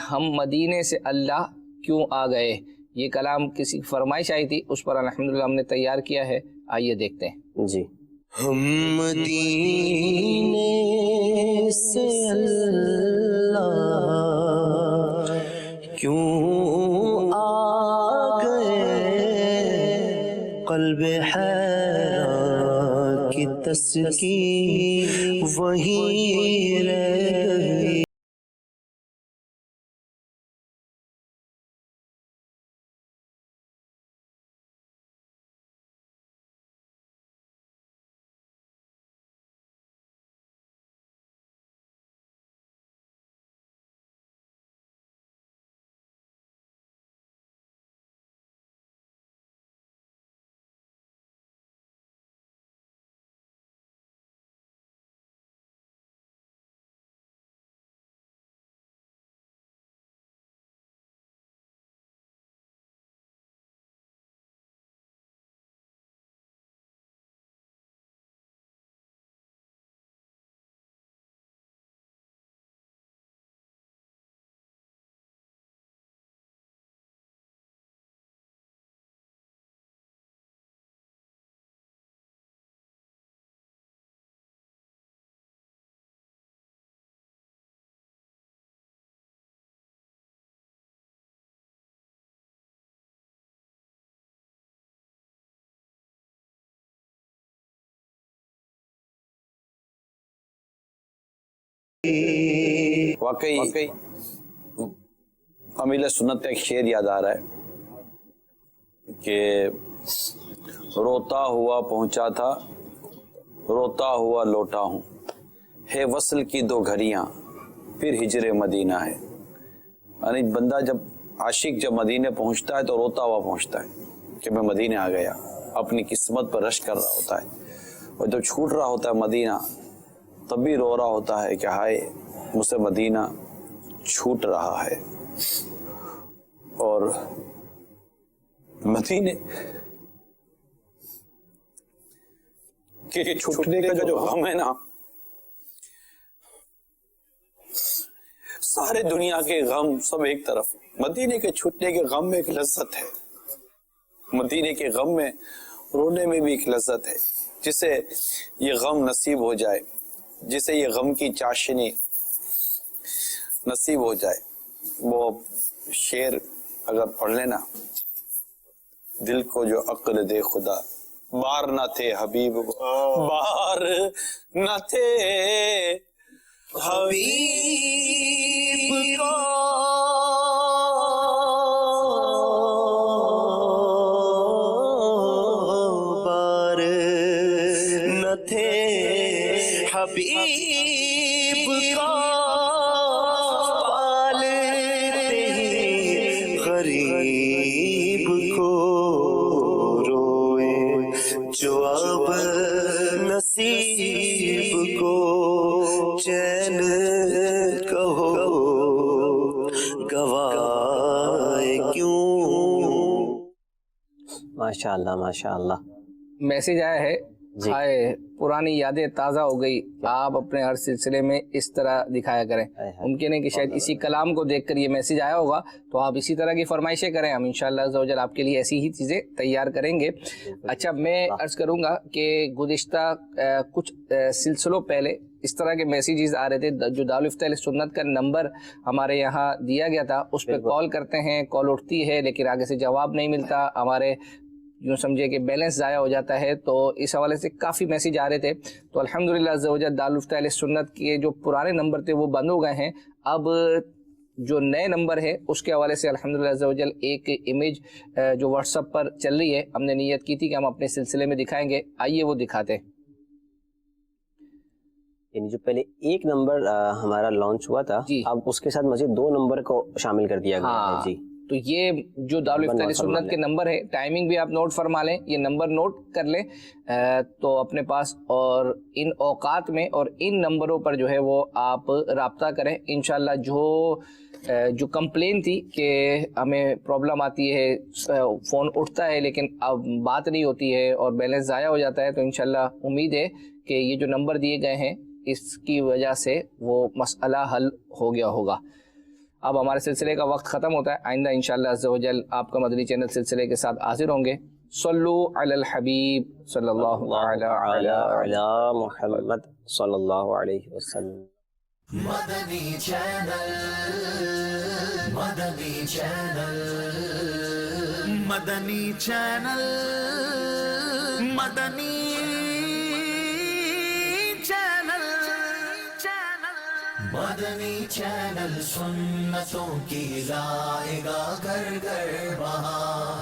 ہم مدینے سے اللہ کیوں آ گئے. یہ کلام کسی کی فرمائش آئی تھی, اس پر الحمدللہ ہم نے تیار کیا ہے. آئیے دیکھتے ہیں. جی. ہم مدینے سے اللہ کیوں آ گئے, قلب حیران کی تسکین وہیں رہ گئی. واقعی امیل سنت ایک شعر یاد آ رہا ہے کہ روتا ہوا پہنچا تھا, روتا ہوا لوٹا ہوں, ہے وصل کی دو گھڑیاں پھر ہجر مدینہ ہے. یعنی بندہ جب عاشق جب مدینے پہنچتا ہے تو روتا ہوا پہنچتا ہے کہ میں مدینے آ گیا, اپنی قسمت پر رش کر رہا ہوتا ہے. اور جب چھوٹ رہا ہوتا ہے مدینہ تب بھی رو رہا ہوتا ہے کہ ہائے مجھ سے مدینہ چھوٹ رہا ہے. اور مدینے کے چھوٹنے کا جو غم ہے نا, سارے دنیا کے غم سب ایک طرف, مدینے کے چھوٹنے کے غم میں ایک لذت ہے. مدینے کے غم میں رونے میں بھی ایک لذت ہے. جسے یہ غم نصیب ہو جائے, جسے یہ غم کی چاشنی نصیب ہو جائے, وہ شعر اگر پڑھ لینا, دل کو جو عقل دے خدا, بار نہ تھے حبیب کو, بار نہ تھے حبیب کو بار نہ تھے حبیب کو پالتے ہی غریب کو روئے جو اب نصیب کو چین کہو گوائے کیوں. ماشاءاللہ ماشاءاللہ. میسج آیا ہے, ہائے پرانی یادیں تازہ ہو گئی, آپ اپنے ہر سلسلے میں اس طرح دکھایا کریں. ممکن ہے کہ شاید اسی کلام کو دیکھ کر یہ میسج آیا ہوگا, تو آپ اسی طرح کی فرمائشیں کریں, ہم انشاءاللہ عز و جل آپ کے لیے ایسی ہی چیزیں تیار کریں گے. اچھا, میں عرض کروں گا کہ گزشتہ کچھ سلسلوں پہلے اس طرح کے میسیجز آ رہے تھے, جو دارالفتہ اہل سنت کا نمبر ہمارے یہاں دیا گیا تھا, اس پہ کال کرتے ہیں, کال اٹھتی ہے لیکن آگے سے جواب نہیں ملتا, ہمارے یوں سمجھے کہ بیلنس ضائع ہو جاتا ہے. تو اس حوالے سے کافی میسیج آ رہے تھے. تو الحمدللہ عز و جل دارالفتہ اہل سنت کے جو پرانے نمبر تھے وہ بند ہو گئے ہیں. اب جو نئے نمبر ہے اس کے حوالے سے الحمدللہ عز و جل ایک امیج جو واٹس ایپ پر چل رہی ہے, ہم نے نیت کی تھی کہ ہم اپنے سلسلے میں دکھائیں گے. آئیے وہ دکھاتے ہیں. یعنی جو پہلے ایک نمبر ہمارا لانچ ہوا تھا اب اس کے ساتھ مزید 2 نمبر کو شامل کر دیا گیا ہے جی. تو یہ جو دارالافتا علی سنت کے نمبر ہے، ٹائمنگ بھی آپ نوٹ فرما لیں، یہ نمبر نوٹ کر لیں تو اپنے پاس، اور ان اوقات میں اور ان نمبروں پر جو ہے وہ آپ رابطہ کریں. انشاءاللہ جو کمپلین تھی کہ ہمیں پرابلم آتی ہے، فون اٹھتا ہے لیکن اب بات نہیں ہوتی ہے اور بیلنس ضائع ہو جاتا ہے، تو انشاءاللہ امید ہے کہ یہ جو نمبر دیے گئے ہیں اس کی وجہ سے وہ مسئلہ حل ہو گیا ہوگا. اب ہمارے سلسلے کا وقت ختم ہوتا ہے، آئندہ انشاءاللہ عز و جل آپ کا مدنی چینل سلسلے کے ساتھ حاضر ہوں گے. صلو علی الحبیب صلی اللہ علی محمد صلی اللہ علیہ وسلم. مدنی چینل، مدنی چینل، مدنی چینل، مدنی چینل، مدنی چینل سنتوں کی لائے گا گھر گھر وہاں.